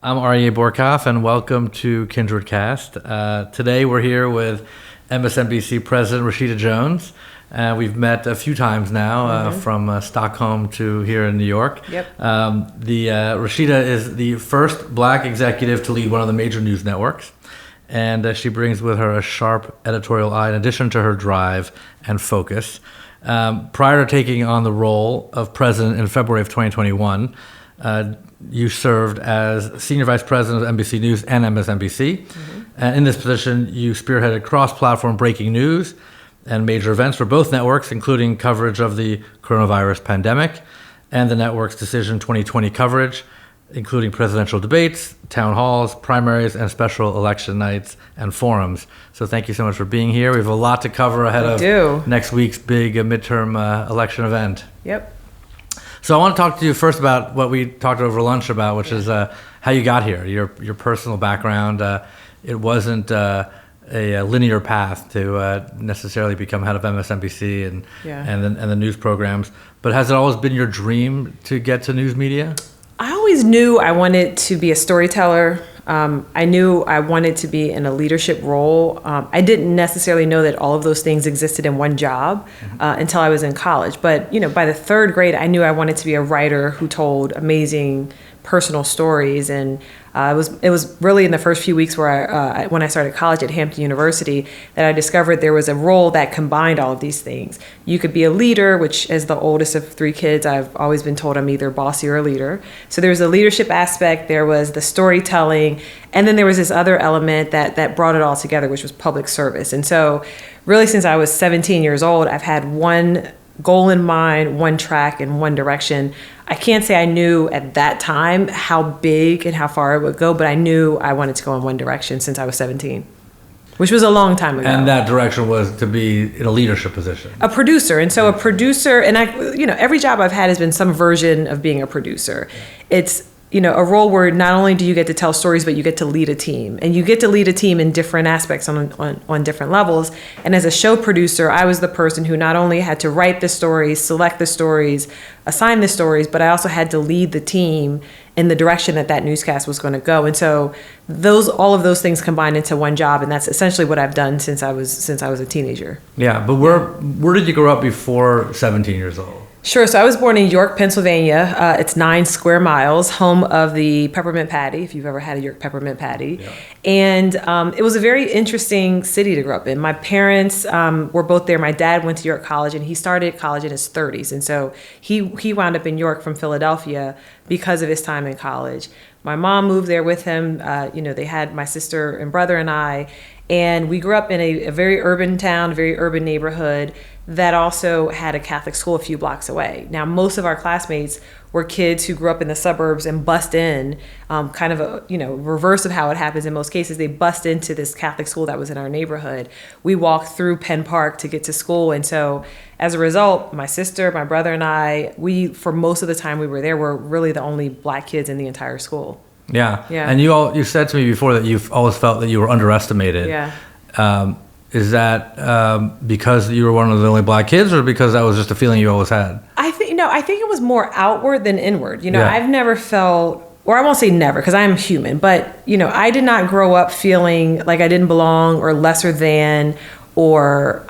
I'm Aryeh Bourkoff, and welcome to Kindred Cast. Today we're here with MSNBC President Rashida Jones. We've met a few times now, from Stockholm to here in New York. Yep. Rashida is the first Black executive to lead one of the major news networks, and she brings with her a sharp editorial eye in addition to her drive and focus. Prior to taking on the role of president in February of 2021, you served as Senior Vice President of NBC News and MSNBC. And in this position, you spearheaded cross-platform breaking news and major events for both networks, including coverage of the coronavirus pandemic and the network's Decision 2020 coverage, including presidential debates, town halls, primaries, and special election nights and forums. So thank you so much for being here. We have a lot to cover ahead of next week's big midterm election event. Yep. So I want to talk to you first about what we talked over lunch about, which is how you got here, your personal background. It wasn't a linear path to necessarily become head of MSNBC and the news programs. But has it always been your dream to get to news media? I always knew I wanted to be a storyteller. I knew I wanted to be in a leadership role. I didn't necessarily know that all of those things existed in one job until I was in college. But by the third grade, I knew I wanted to be a writer who told amazing personal stories. And it was really in the first few weeks where when I started college at Hampton University that I discovered there was a role that combined all of these things. You could be a leader, which as the oldest of three kids, I've always been told I'm either bossy or a leader. So there was a leadership aspect, there was the storytelling, and then there was this other element that brought it all together, which was public service. And so really since I was 17 years old, I've had one goal in mind, one track and one direction. I can't say I knew at that time how big and how far it would go, but I knew I wanted to go in one direction since I was 17, which was a long time ago. And that direction was to be in a leadership position. A producer. And so a producer, and every job I've had has been some version of being a producer. It's a role where not only do you get to tell stories, but you get to lead a team. And you get to lead a team in different aspects on different levels. And as a show producer, I was the person who not only had to write the stories, select the stories, assign the stories, but I also had to lead the team in the direction that newscast was going to go. And so all of those things combined into one job. And that's essentially what I've done since I was a teenager. Yeah, but where did you grow up before 17 years old? Sure. So I was born in York, Pennsylvania. It's 9 square miles, home of the peppermint patty, if you've ever had a York peppermint patty. Yeah. And it was a very interesting city to grow up in. My parents were both there. My dad went to York College, and he started college in his 30s. And so he wound up in York from Philadelphia because of his time in college. My mom moved there with him. They had my sister and brother and I. And we grew up in a very urban town, a very urban neighborhood that also had a Catholic school a few blocks away. Now, most of our classmates were kids who grew up in the suburbs and bust in, kind of a reverse of how it happens in most cases. They bust into this Catholic school that was in our neighborhood. We walked through Penn Park to get to school. And so as a result, my sister, my brother, and I, for most of the time we were there, were really the only Black kids in the entire school. Yeah. And you said to me before that you've always felt that you were underestimated. Yeah. Is that because you were one of the only Black kids, or because that was just a feeling you always had? I think it was more outward than inward. I've never felt, or I won't say never, because I am human, but I did not grow up feeling like I didn't belong or lesser than or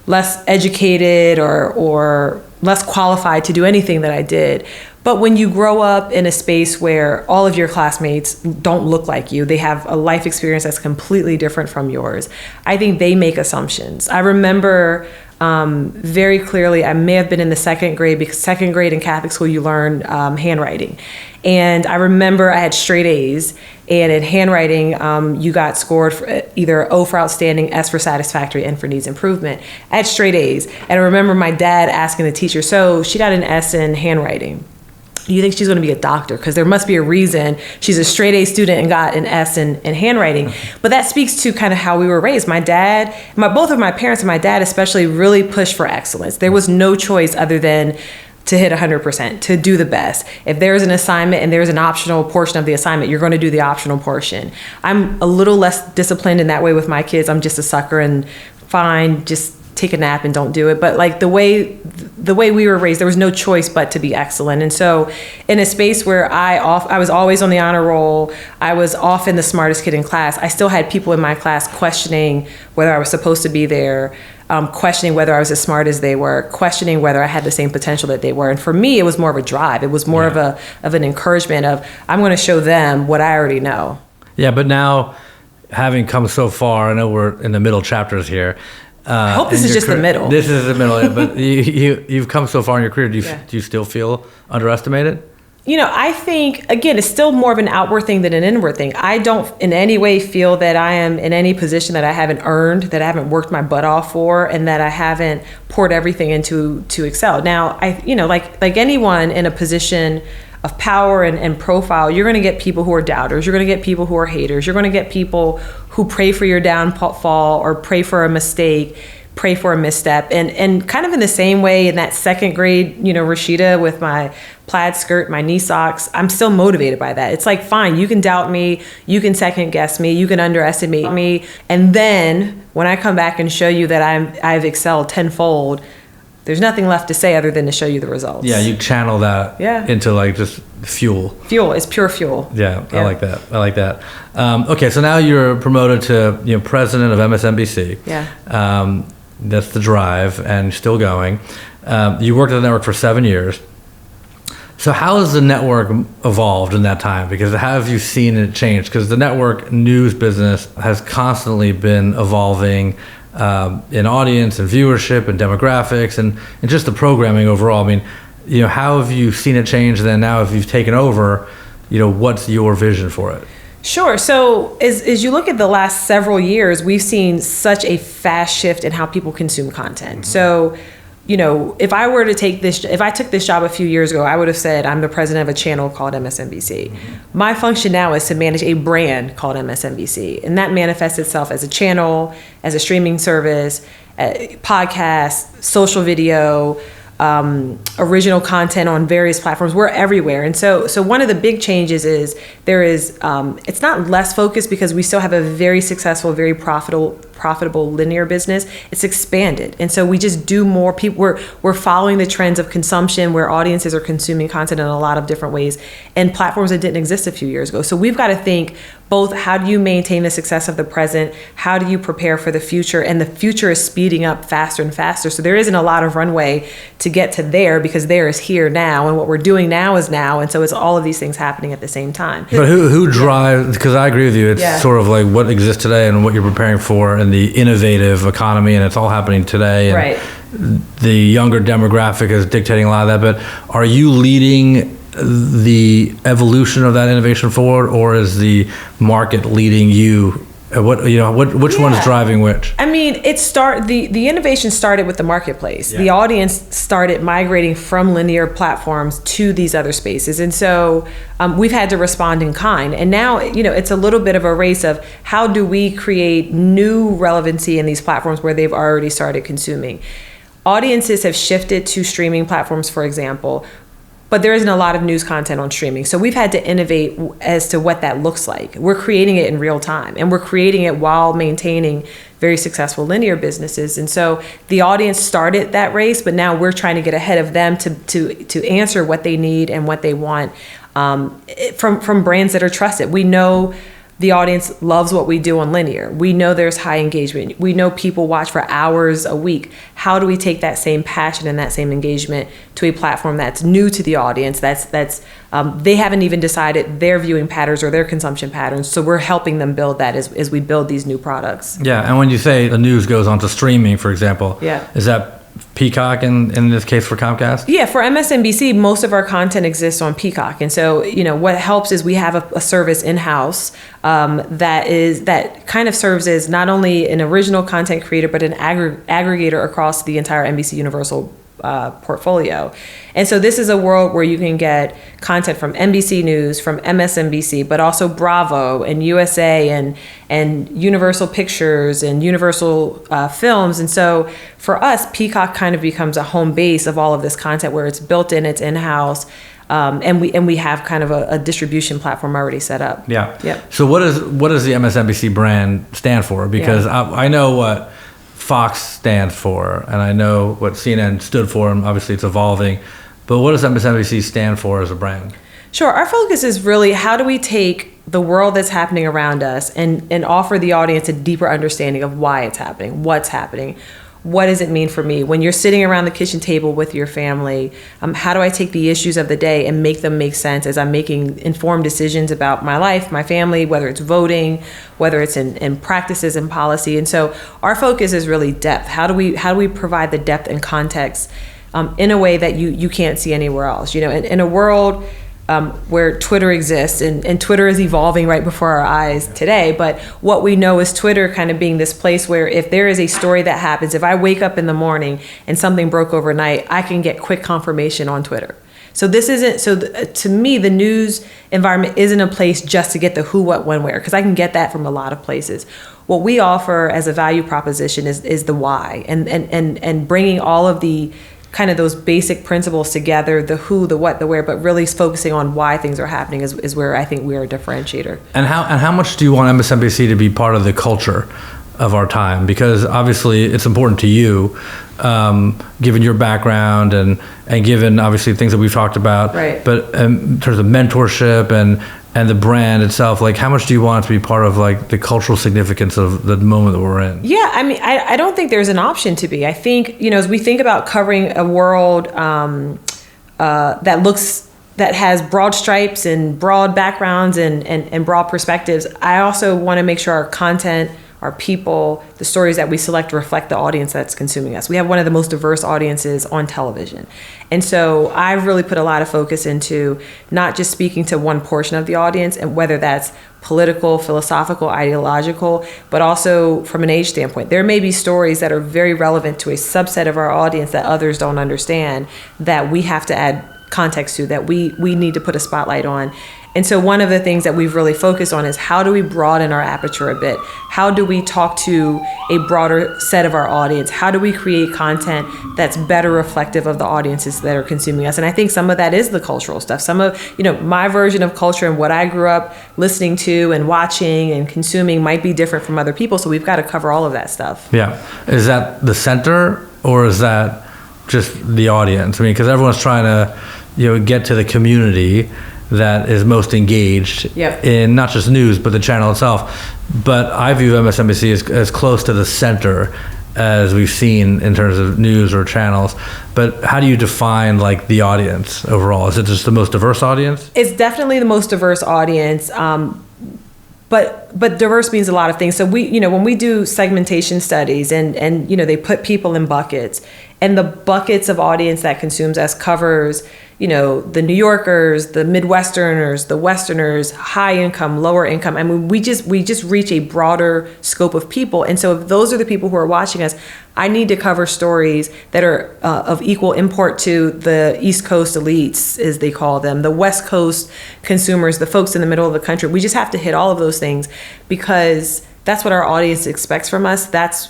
less educated or less qualified to do anything that I did. But when you grow up in a space where all of your classmates don't look like you, they have a life experience that's completely different from yours, I think they make assumptions. I remember very clearly, I may have been in the second grade, because second grade in Catholic school, you learn handwriting. And I remember I had straight A's, and in handwriting, you got scored for either O for outstanding, S for satisfactory, N for needs improvement. I had straight A's. And I remember my dad asking the teacher, so she got an S in handwriting. You think she's going to be a doctor? Because there must be a reason she's a straight A student and got an S in handwriting. But that speaks to kind of how we were raised. My dad, both of my parents and my dad especially really pushed for excellence. There was no choice other than to hit 100%, to do the best. If there's an assignment and there's an optional portion of the assignment, you're going to do the optional portion. I'm a little less disciplined in that way with my kids. I'm just a sucker and fine, just take a nap and don't do it. But like the way we were raised, there was no choice but to be excellent. And so in a space where I was always on the honor roll, I was often the smartest kid in class, I still had people in my class questioning whether I was supposed to be there, questioning whether I was as smart as they were, questioning whether I had the same potential that they were. And for me, it was more of a drive. It was more of an encouragement of, I'm going to show them what I already know. Yeah, but now, having come so far, I know we're in the middle chapters here. I hope this is just the middle. This is the middle, but you've come so far in your career. Do you still feel underestimated? I think, again, it's still more of an outward thing than an inward thing. I don't in any way feel that I am in any position that I haven't earned, that I haven't worked my butt off for, and that I haven't poured everything into to excel. Now, like anyone in a position of power and profile, you're going to get people who are doubters. You're going to get people who are haters. You're going to get people who pray for your downfall or pray for a mistake, pray for a misstep. And kind of in the same way in that second grade, Rashida with my plaid skirt, my knee socks, I'm still motivated by that. It's like, fine, you can doubt me, you can second guess me, you can underestimate me. And then when I come back and show you that I've excelled tenfold, there's nothing left to say other than to show you the results. Yeah, you channel that into like just fuel. Fuel, it's pure fuel. Yeah, I like that. Okay, so now you're promoted to president of MSNBC. Yeah. That's the drive, and still going. You worked at the network for 7 years. So how has the network evolved in that time? Because how have you seen it change? Because the network news business has constantly been evolving in audience and viewership and demographics and just the programming overall. I mean, how have you seen it change? Then now if you've taken over, what's your vision for it? Sure. So as you look at the last several years, we've seen such a fast shift in how people consume content. Mm-hmm. So, if I took this job a few years ago, I would have said I'm the president of a channel called MSNBC. Mm-hmm. My function now is to manage a brand called MSNBC. And that manifests itself as a channel, as a streaming service, podcast, social video, original content on various platforms. We're everywhere. And so one of the big changes is it's not less focused because we still have a very successful, very profitable linear business. It's expanded. And so we just do more. We're following the trends of consumption where audiences are consuming content in a lot of different ways and platforms that didn't exist a few years ago. So we've got to think both, how do you maintain the success of the present? How do you prepare for the future? And the future is speeding up faster and faster. So there isn't a lot of runway to get to there because there is here now. And what we're doing now is now. And so it's all of these things happening at the same time. But who drives, because I agree with you, it's sort of like what exists today and what you're preparing for and the innovative economy, and it's all happening today. And right. The younger demographic is dictating a lot of that. But are you leading the evolution of that innovation forward, or is the market leading you? Which one's driving which? I mean, the innovation started with the marketplace. Yeah. The audience started migrating from linear platforms to these other spaces. And so we've had to respond in kind. And now, it's a little bit of a race of how do we create new relevancy in these platforms where they've already started consuming. Audiences have shifted to streaming platforms, for example, but there isn't a lot of news content on streaming. So we've had to innovate as to what that looks like. We're creating it in real time, and we're creating it while maintaining very successful linear businesses. And so the audience started that race, but now we're trying to get ahead of them to answer what they need and what they want from brands that are trusted. We know the audience loves what we do on linear. We know there's high engagement. We know people watch for hours a week. How do we take that same passion and that same engagement to a platform that's new to the audience? That's they haven't even decided their viewing patterns or their consumption patterns. So we're helping them build that as we build these new products. Yeah, and when you say the news goes onto streaming, for example, is that Peacock in this case for Comcast? Yeah, for MSNBC, most of our content exists on Peacock. And so, what helps is we have a service in-house that kind of serves as not only an original content creator, but an aggregator across the entire NBC Universal portfolio. And so this is a world where you can get content from NBC News, from MSNBC, but also Bravo and USA and Universal Pictures and Universal Films. And so for us, Peacock kind of becomes a home base of all of this content where it's built in, it's in-house. And we have kind of a distribution platform already set up. Yeah. So what does the MSNBC brand stand for? Because I know what Fox stands for, and I know what CNN stood for, and obviously it's evolving. But what does MSNBC stand for as a brand? Sure. Our focus is really how do we take the world that's happening around us and offer the audience a deeper understanding of why it's happening, what's happening. What does it mean for me? When you're sitting around the kitchen table with your family, how do I take the issues of the day and make them make sense as I'm making informed decisions about my life, my family, whether it's voting, whether it's in practices and policy. And so our focus is really depth. How do we provide the depth and context in a way that you can't see anywhere else? You know, in a world where Twitter exists, and Twitter is evolving right before our eyes today. But what we know is Twitter kind of being this place where if there is a story that happens, if I wake up in the morning and something broke overnight, I can get quick confirmation on Twitter. So to me, the news environment isn't a place just to get the who, what, when, where, because I can get that from a lot of places. What we offer as a value proposition is the why, and bringing all of the kind of those basic principles together, the who, the what, the where, but really focusing on why things are happening is where I think we are a differentiator. And how much do you want MSNBC to be part of the culture of our time? Because obviously it's important to you, given your background and given obviously things that we've talked about. Right. But in terms of mentorship and the brand itself, like how much do you want it to be part of like the cultural significance of the moment that we're in? Yeah, I mean, I don't think there's an option to be. I think, you know, as we think about covering a world that has broad stripes and broad backgrounds and broad perspectives, I also want to make sure our content, our people, the stories that we select reflect the audience that's consuming us. We have one of the most diverse audiences on television. And so I've really put a lot of focus into not just speaking to one portion of the audience, and whether that's political, philosophical, ideological, but also from an age standpoint. There may be stories that are very relevant to a subset of our audience that others don't understand, that we have to add context to, that we need to put a spotlight on. And so one of the things that we've really focused on is how do we broaden our aperture a bit? How do we talk to a broader set of our audience? How do we create content that's better reflective of the audiences that are consuming us? And I think some of that is the cultural stuff. Some of, you know, my version of culture and what I grew up listening to and watching and consuming might be different from other people. So we've got to cover all of that stuff. Yeah. Is that the center, or is that just the audience? I mean, because everyone's trying to, you know, get to the community that is most engaged in not just news, but the channel itself. But I view MSNBC as close to the center as we've seen in terms of news or channels. But how do you define like the audience overall? Is it just the most diverse audience? It's definitely the most diverse audience. But diverse means a lot of things. So we, you know, when we do segmentation studies and you know, they put people in buckets, and the buckets of audience that consumes us covers, you know, the New Yorkers, the Midwesterners, the Westerners, high income, lower income. I mean, we just reach a broader scope of people. And so if those are the people who are watching us, I need to cover stories that are of equal import to the East Coast elites, as they call them, the West Coast consumers, the folks in the middle of the country. We just have to hit all of those things, because that's what our audience expects from us. That's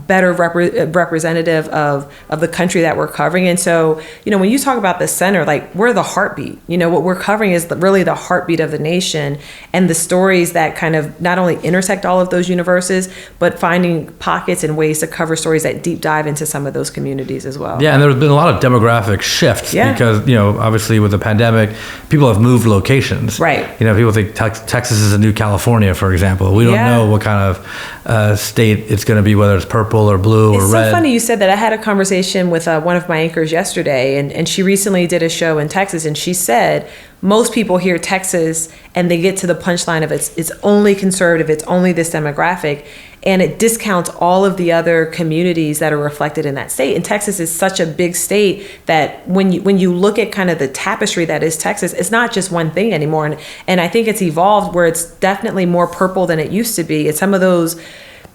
better representative of the country that we're covering. And so, you know, when you talk about the center, like, we're the heartbeat. You know, what we're covering is really the heartbeat of the nation, and the stories that kind of not only intersect all of those universes, but finding pockets and ways to cover stories that deep dive into some of those communities as well. Yeah, and there's been a lot of demographic shifts because, you know, obviously with the pandemic, people have moved locations. Right. You know, people think Texas is a new California, for example. We don't know what kind of state it's going to be, whether it's purple or blue or red. It's so funny you said that. I had a conversation with one of my anchors yesterday, and she recently did a show in Texas, and she said most people hear Texas and they get to the punchline of it's only conservative, it's only this demographic, and it discounts all of the other communities that are reflected in that state. And Texas is such a big state that when you look at kind of the tapestry that is Texas, it's not just one thing anymore. And I think it's evolved where it's definitely more purple than it used to be. It's some of those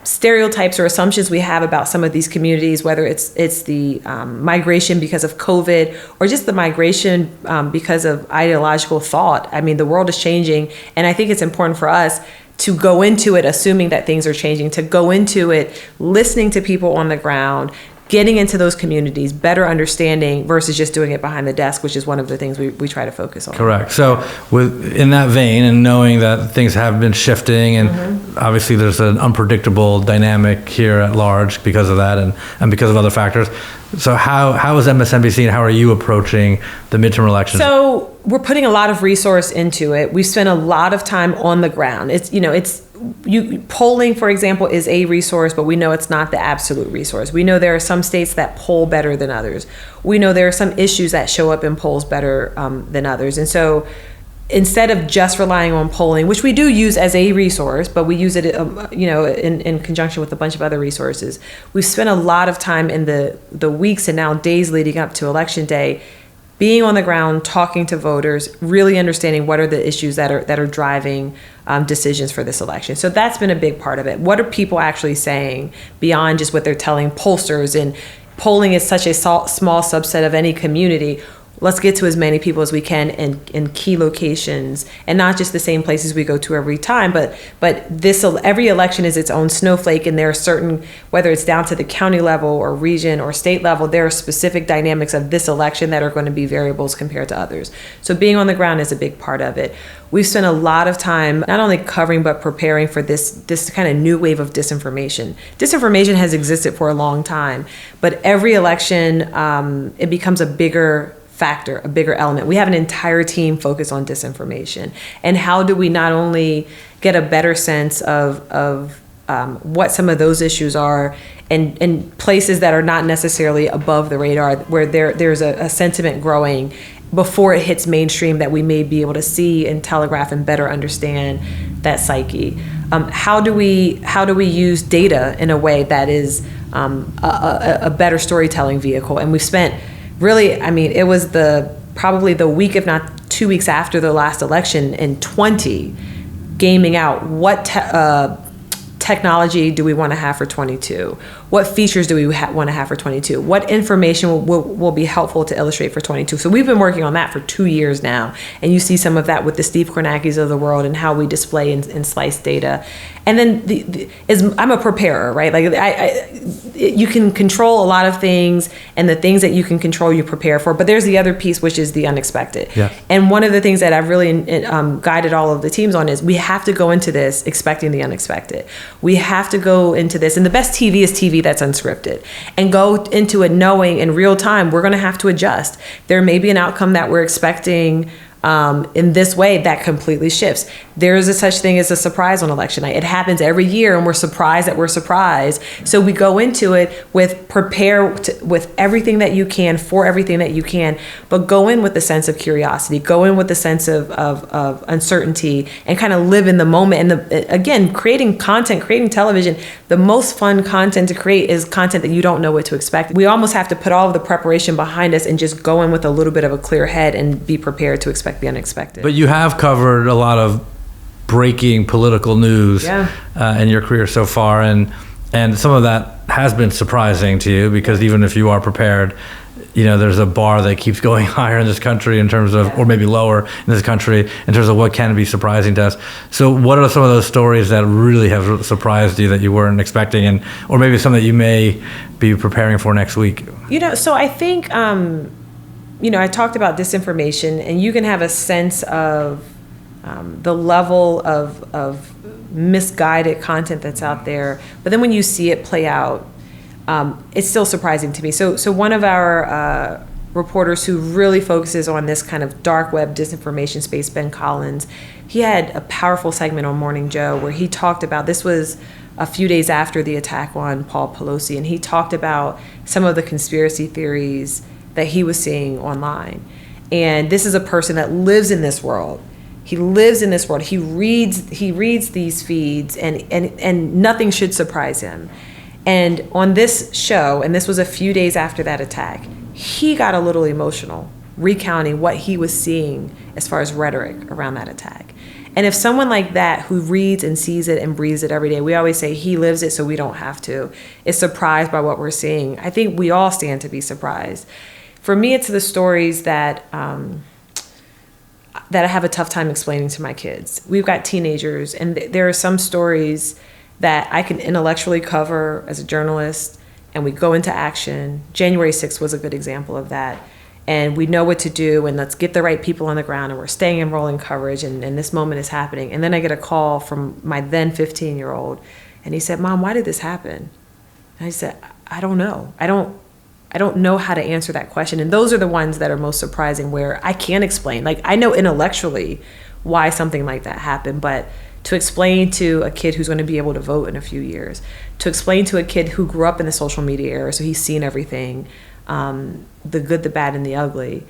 stereotypes or assumptions we have about some of these communities, whether it's the migration because of COVID, or just the migration because of ideological thought. I mean, the world is changing, and I think it's important for us to go into it assuming that things are changing, to go into it listening to people on the ground, getting into those communities, better understanding versus just doing it behind the desk, which is one of the things we try to focus on. Correct. So in that vein, and knowing that things have been shifting, and obviously there's an unpredictable dynamic here at large because of that, and because of other factors. So how is MSNBC, and how are you approaching the midterm elections? So we're putting a lot of resource into it. We spend a lot of time on the ground. Polling, for example, is a resource, but we know it's not the absolute resource. We know there are some states that poll better than others. We know there are some issues that show up in polls better than others. And so instead of just relying on polling, which we do use as a resource, but we use it, in conjunction with a bunch of other resources, we've spent a lot of time in the weeks and now days leading up to Election Day being on the ground, talking to voters, really understanding what are the issues that are driving decisions for this election. So that's been a big part of it. What are people actually saying beyond just what they're telling pollsters? And polling is such a small subset of any community. Let's get to as many people as we can in key locations, and not just the same places we go to every time, but every election is its own snowflake, and there are certain, whether it's down to the county level or region or state level, there are specific dynamics of this election that are going to be variables compared to others. So being on the ground is a big part of it. We've spent a lot of time not only covering but preparing for this kind of new wave of disinformation. Disinformation has existed for a long time, but every election it becomes a bigger factor, a bigger element. We have an entire team focused on disinformation, and how do we not only get a better sense of what some of those issues are, and places that are not necessarily above the radar, where there's a sentiment growing before it hits mainstream that we may be able to see and telegraph and better understand that psyche. How do we use data in a way that is a better storytelling vehicle? And we've spent really, it was probably the week, if not 2 weeks after the last election in 20, gaming out what technology do we want to have for 22? What features do we want to have for 22? What information will be helpful to illustrate for 22? So we've been working on that for 2 years now. And you see some of that with the Steve Kornackis of the world and how we display and slice data. And then I'm a preparer, right? You can control a lot of things, and the things that you can control, you prepare for. But there's the other piece, which is the unexpected. Yeah. And one of the things that I've really guided all of the teams on is we have to go into this expecting the unexpected. We have to go into this, and the best TV is TV that's unscripted, and go into it knowing in real time we're going to have to adjust. There may be an outcome that we're expecting in this way that completely shifts. There is a such thing as a surprise on election night. It happens every year, and we're surprised that we're surprised. So we go into it with with everything that you can, for everything that you can, but go in with a sense of curiosity, go in with a sense of uncertainty, and kind of live in the moment. And again, creating content, creating television, the most fun content to create is content that you don't know what to expect. We almost have to put all of the preparation behind us and just go in with a little bit of a clear head and be prepared to expect the unexpected. But you have covered a lot of breaking political news in your career so far, and some of that has been surprising to you, because even if you are prepared, there's a bar that keeps going higher in this country in terms of, or maybe lower in this country in terms of what can be surprising to us. So what are some of those stories that really have surprised you that you weren't expecting, or maybe some that you may be preparing for next week? So I think I talked about disinformation, and you can have a sense of the level of misguided content that's out there. But then when you see it play out, it's still surprising to me. So one of our reporters who really focuses on this kind of dark web disinformation space, Ben Collins, he had a powerful segment on Morning Joe where he talked about, this was a few days after the attack on Paul Pelosi, and he talked about some of the conspiracy theories that he was seeing online. And this is a person that lives in this world. He lives in this world. He reads these feeds, and nothing should surprise him. And on this show, and this was a few days after that attack, he got a little emotional recounting what he was seeing as far as rhetoric around that attack. And if someone like that, who reads and sees it and breathes it every day, we always say he lives it so we don't have to, is surprised by what we're seeing, I think we all stand to be surprised. For me, it's the stories that I have a tough time explaining to my kids. We've got teenagers, and there are some stories that I can intellectually cover as a journalist and we go into action. January 6th was a good example of that. And we know what to do, and let's get the right people on the ground, and we're staying in rolling coverage, and this moment is happening. And then I get a call from my then 15-year-old, and he said, "Mom, why did this happen?" And I said, "I don't know. I don't know how to answer that question." And those are the ones that are most surprising, where I can't explain. Like, I know intellectually why something like that happened, but to explain to a kid who's going to be able to vote in a few years, to explain to a kid who grew up in the social media era, so he's seen everything, the good, the bad, and the ugly,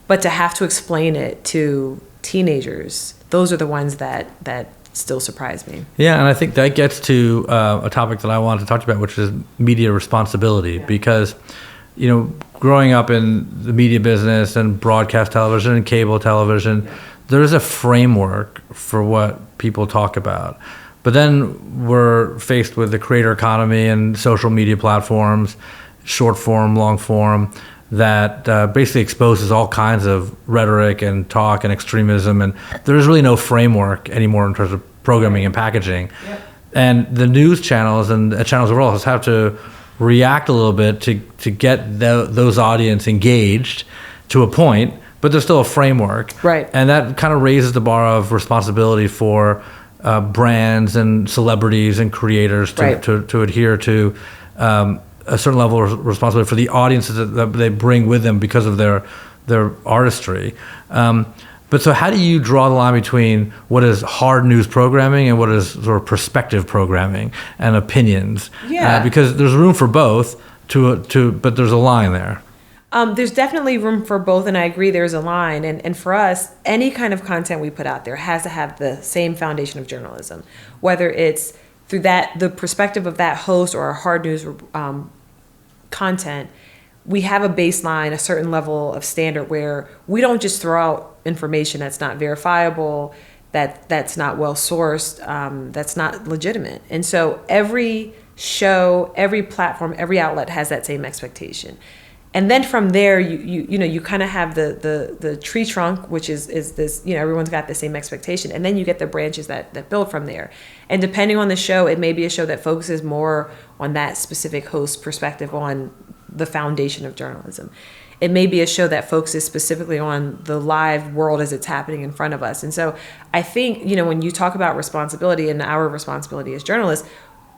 but to have to explain it to teenagers, those are the ones that still surprise me. Yeah, and I think that gets to a topic that I wanted to talk about, which is media responsibility, because, growing up in the media business and broadcast television and cable television, there is a framework for what people talk about. But then we're faced with the creator economy and social media platforms, short form, long form, that basically exposes all kinds of rhetoric and talk and extremism, and there is really no framework anymore in terms of programming and packaging. Yep. And the news channels and channels overall have to react a little bit to get those audience engaged to a point, but there's still a framework. Right. And that kind of raises the bar of responsibility for brands and celebrities and creators to adhere to a certain level of responsibility for the audiences that they bring with them because of their artistry. But so how do you draw the line between what is hard news programming and what is sort of perspective programming and opinions? Yeah. Because there's room for both, but there's a line there. There's definitely room for both, and I agree there's a line. And for us, any kind of content we put out there has to have the same foundation of journalism, whether it's through the perspective of that host or a hard news content. We have a baseline, a certain level of standard where we don't just throw out information that's not verifiable, that's not well sourced, that's not legitimate. And so every show, every platform, every outlet has that same expectation. And then from there, you kind of have the tree trunk, which is this, everyone's got the same expectation. And then you get the branches that build from there. And depending on the show, it may be a show that focuses more on that specific host's perspective on the foundation of journalism. It may be a show that focuses specifically on the live world as it's happening in front of us. And so I think, when you talk about responsibility and our responsibility as journalists,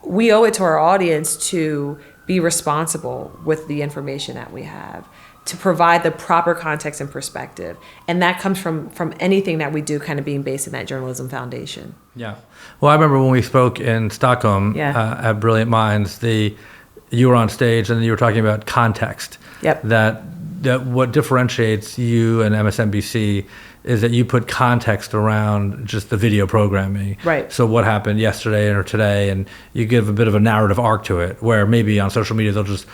we owe it to our audience to be responsible with the information that we have, to provide the proper context and perspective. And that comes from anything that we do kind of being based in that journalism foundation. Yeah. Well, I remember when we spoke in Stockholm at Brilliant Minds, you were on stage and you were talking about context. Yep. That what differentiates you and MSNBC is that you put context around just the video programming. Right. So what happened yesterday or today, and you give a bit of a narrative arc to it, where maybe on social media they'll just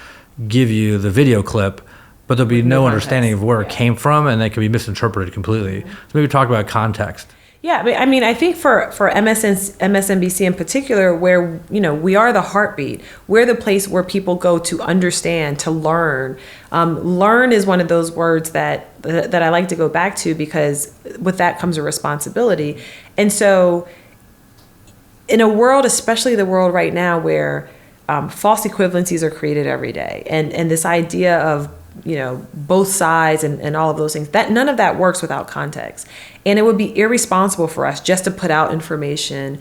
give you the video clip, but there'll be no understanding of where it came from, and they can be misinterpreted completely. So maybe talk about context. Yeah, I mean, I think for MSNBC in particular, where, we are the heartbeat, we're the place where people go to understand, to learn. Learn is one of those words that I like to go back to, because with that comes a responsibility. And so in a world, especially the world right now, where false equivalencies are created every day, and this idea of both sides and all of those things, that none of that works without context. And it would be irresponsible for us just to put out information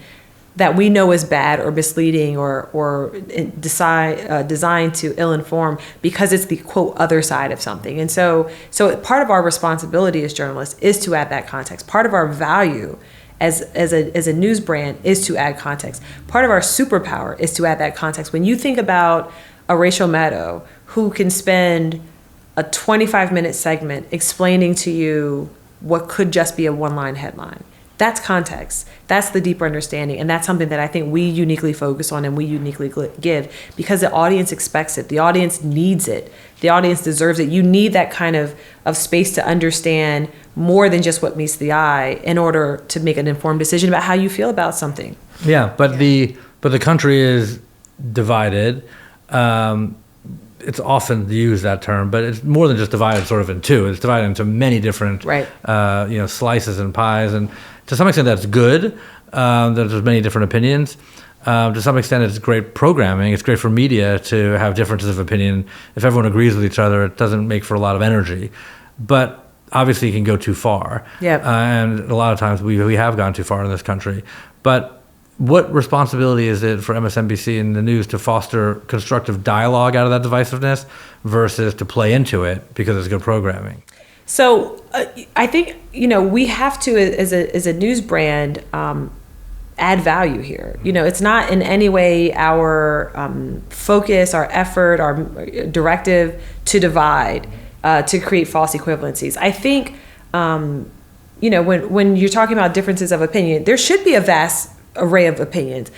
that we know is bad or misleading or designed to ill-inform because it's the quote other side of something. And so part of our responsibility as journalists is to add that context. Part of our value as a news brand is to add context. Part of our superpower is to add that context. When you think about a Rachel Maddow who can spend a 25-minute segment explaining to you what could just be a one-line headline, that's context. That's the deeper understanding. And that's something that I think we uniquely focus on and we uniquely give, because the audience expects it. The audience needs it. The audience deserves it. You need that kind of space to understand more than just what meets the eye in order to make an informed decision about how you feel about something. Yeah, but the country is divided. It's often used, that term, but it's more than just divided sort of in two. It's divided into many different slices and pies, and to some extent that's good, that there's many different opinions. To some extent, it's great programming. It's great for media to have differences of opinion. If everyone agrees with each other, it doesn't make for a lot of energy. But obviously, it can go too far. Yep. And a lot of times, we have gone too far in this country. But what responsibility is it for MSNBC and the news to foster constructive dialogue out of that divisiveness versus to play into it because it's good programming? So I think, we have to, as a news brand, add value here. It's not in any way our focus, our effort, our directive to divide, to create false equivalencies. I think, when you're talking about differences of opinion, there should be a vast array of opinions.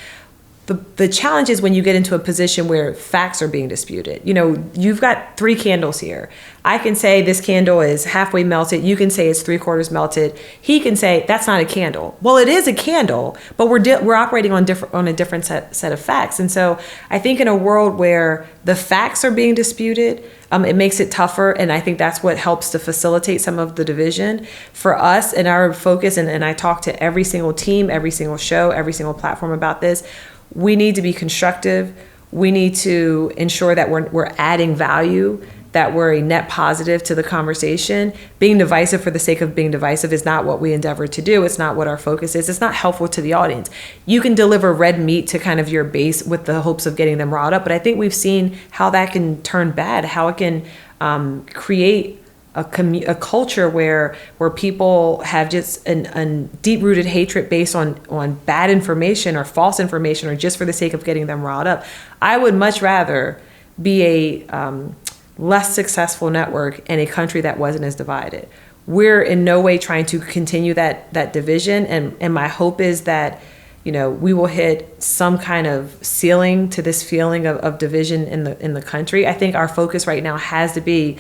The challenge is when you get into a position where facts are being disputed. You've got 3 candles here. I can say this candle is halfway melted. You can say it's 3/4 melted. He can say that's not a candle. Well, it is a candle, but we're operating on a different set of facts. And so I think in a world where the facts are being disputed, it makes it tougher. And I think that's what helps to facilitate some of the division for us and our focus. And I talk to every single team, every single show, every single platform about this. We need to be constructive. We need to ensure that we're adding value, that we're a net positive to the conversation. Being divisive for the sake of being divisive is not what we endeavor to do. It's not what our focus is. It's not helpful to the audience. You can deliver red meat to kind of your base with the hopes of getting them riled up, but I think we've seen how that can turn bad, how it can create a culture where people have just a deep-rooted hatred based on bad information or false information or just for the sake of getting them riled up. I would much rather be a less successful network in a country that wasn't as divided. We're in no way trying to continue that division, and my hope is that we will hit some kind of ceiling to this feeling of division in the country. I think our focus right now has to be,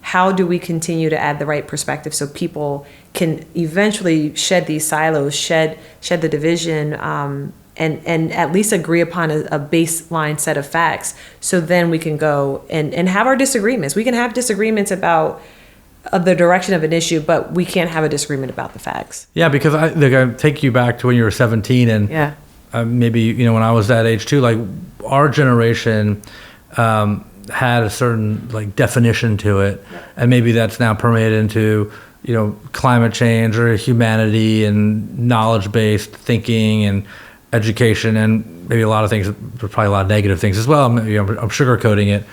how do we continue to add the right perspective so people can eventually shed these silos, shed the division, and at least agree upon a baseline set of facts, so then we can go and have our disagreements. We can have disagreements about the direction of an issue, but we can't have a disagreement about the facts. Yeah, because I take you back to when you were 17 and maybe, when I was that age too, like our generation had a certain definition to it, and maybe that's now permeated into climate change or humanity and knowledge-based thinking and education, and maybe a lot of things. There's probably a lot of negative things as well. I'm sugarcoating it.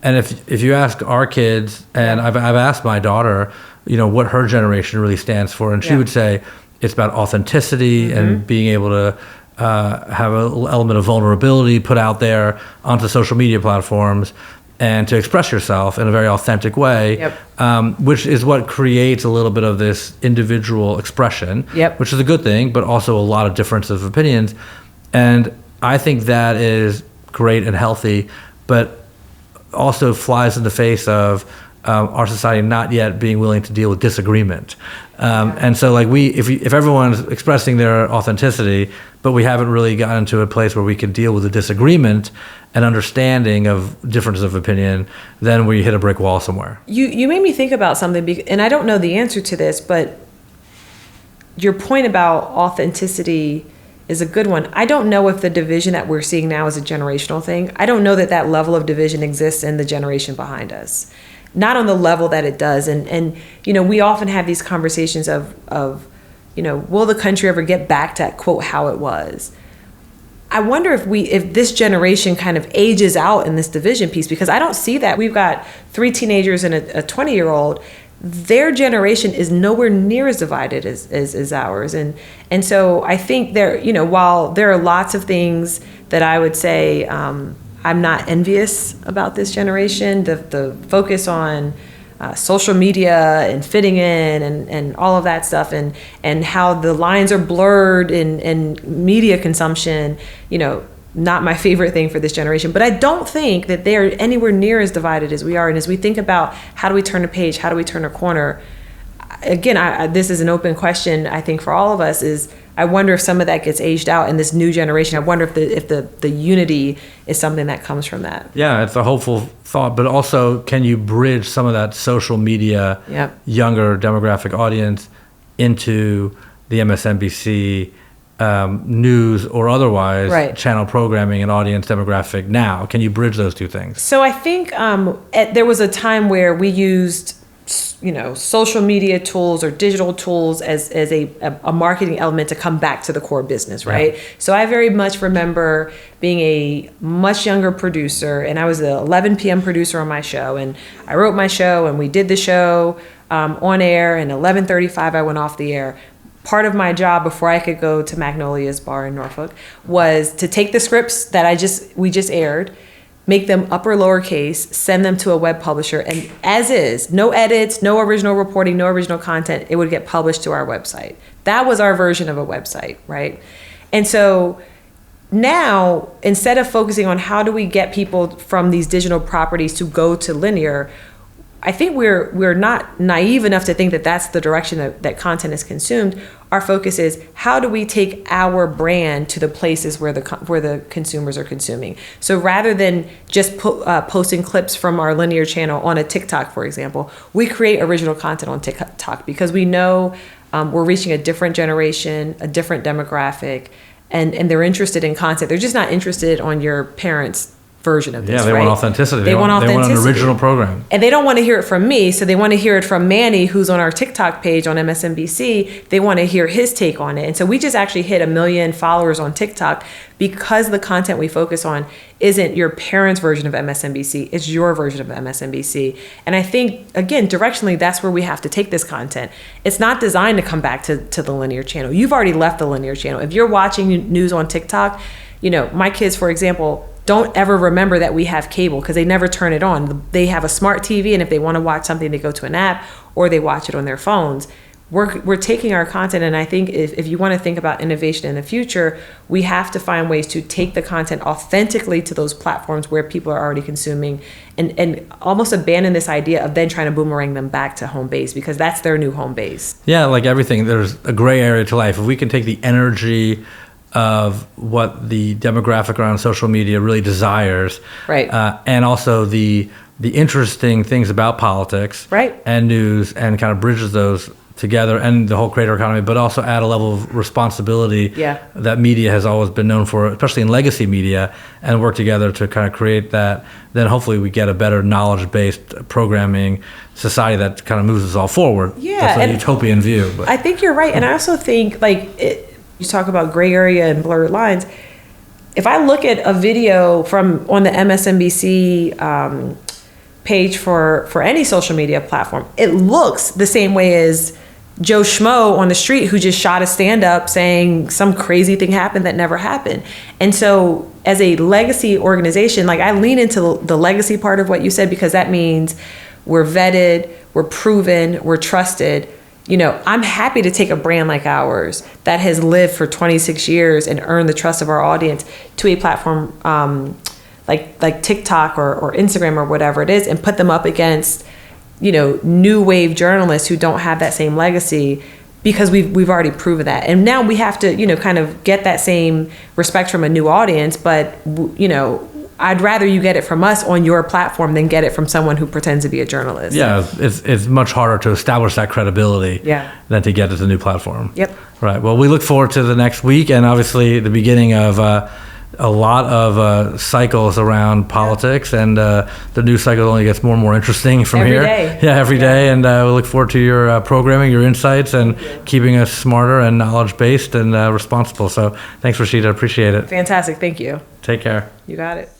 And if you ask our kids, and I've asked my daughter, what her generation really stands for, and she would say it's about authenticity and being able to have an element of vulnerability put out there onto social media platforms, and to express yourself in a very authentic way, which is what creates a little bit of this individual expression, which is a good thing, but also a lot of differences of opinions. And I think that is great and healthy, but also flies in the face of our society not yet being willing to deal with disagreement. And so if everyone's expressing their authenticity, but we haven't really gotten to a place where we can deal with the disagreement and understanding of differences of opinion, then we hit a brick wall somewhere. You made me think about something, and I don't know the answer to this, but your point about authenticity is a good one. I don't know if the division that we're seeing now is a generational thing. I don't know that level of division exists in the generation behind us. Not on the level that it does. And we often have these conversations of will the country ever get back to, quote, how it was? I wonder if this generation kind of ages out in this division piece, because I don't see that. We've got 3 teenagers and a 20-year-old. Their generation is nowhere near as divided as ours. And so I think while there are lots of things that I would say I'm not envious about this generation, the focus on social media and fitting in and all of that stuff, and how the lines are blurred in media consumption, not my favorite thing for this generation. But I don't think that they're anywhere near as divided as we are. And as we think about how do we turn a page, how do we turn a corner, again, this is an open question, I think, for all of us, is I wonder if some of that gets aged out in this new generation. I wonder if the unity is something that comes from that. Yeah, it's a hopeful thought, but also, can you bridge some of that social media, younger demographic audience into the MSNBC news or otherwise Right. channel programming and audience demographic now? Can you bridge those two things? So I think there was a time where we used, social media tools or digital tools as a marketing element to come back to the core business, right? Yeah. So I very much remember being a much younger producer, and I was an 11 p.m. producer on my show, and I wrote my show, and we did the show on air, and 11:35 I went off the air. Part of my job before I could go to Magnolia's bar in Norfolk was to take the scripts that we just aired, make them upper lowercase, send them to a web publisher, and as is, no edits, no original reporting, no original content, it would get published to our website. That was our version of a website, right? And so now, instead of focusing on how do we get people from these digital properties to go to linear, I think we're not naive enough to think that that's the direction that content is consumed. Our focus is how do we take our brand to the places where the consumers are consuming. So rather than just posting clips from our linear channel on a TikTok, for example, we create original content on TikTok because we know we're reaching a different generation, a different demographic, and they're interested in content. They're just not interested on your parents' version of this. Yeah, they want authenticity. They want authenticity. They want an original program. And they don't want to hear it from me, so they want to hear it from Manny, who's on our TikTok page on MSNBC. They want to hear his take on it. And so we just actually hit 1 million followers on TikTok because the content we focus on isn't your parents' version of MSNBC, it's your version of MSNBC. And I think, again, directionally, that's where we have to take this content. It's not designed to come back to the linear channel. You've already left the linear channel. If you're watching news on TikTok, my kids, for example, don't ever remember that we have cable because they never turn it on. They have a smart TV, and if they want to watch something, they go to an app or they watch it on their phones. We're taking our content, and I think if you want to think about innovation in the future, we have to find ways to take the content authentically to those platforms where people are already consuming, and almost abandon this idea of then trying to boomerang them back to home base because that's their new home base. Yeah, like everything, there's a gray area to life. If we can take the energy of what the demographic around social media really desires, right, and also the interesting things about politics, right, and news, and kind of bridges those together, and the whole creator economy, but also add a level of responsibility that media has always been known for, especially in legacy media, and work together to kind of create that. Then hopefully we get a better knowledge-based programming society that kind of moves us all forward. Yeah, that's a utopian view. But I think you're right, and I also think you talk about gray area and blurred lines. If I look at a video on the MSNBC page for any social media platform, it looks the same way as Joe Schmo on the street who just shot a stand-up saying some crazy thing happened that never happened. And so as a legacy organization, I lean into the legacy part of what you said because that means we're vetted, we're proven, we're trusted. I'm happy to take a brand like ours that has lived for 26 years and earned the trust of our audience to a platform like TikTok or Instagram or whatever it is, and put them up against, new wave journalists who don't have that same legacy because we've already proven that. And now we have to, kind of get that same respect from a new audience. But, I'd rather you get it from us on your platform than get it from someone who pretends to be a journalist. Yeah, it's much harder to establish that credibility than to get it to a new platform. Yep. Right. Well, we look forward to the next week and obviously the beginning of a lot of cycles around politics, and the news cycle only gets more and more interesting from every here. Day. Yeah, every day. And we look forward to your programming, your insights, and keeping us smarter and knowledge-based and responsible. So thanks, Rashida. Appreciate it. Fantastic. Thank you. Take care. You got it.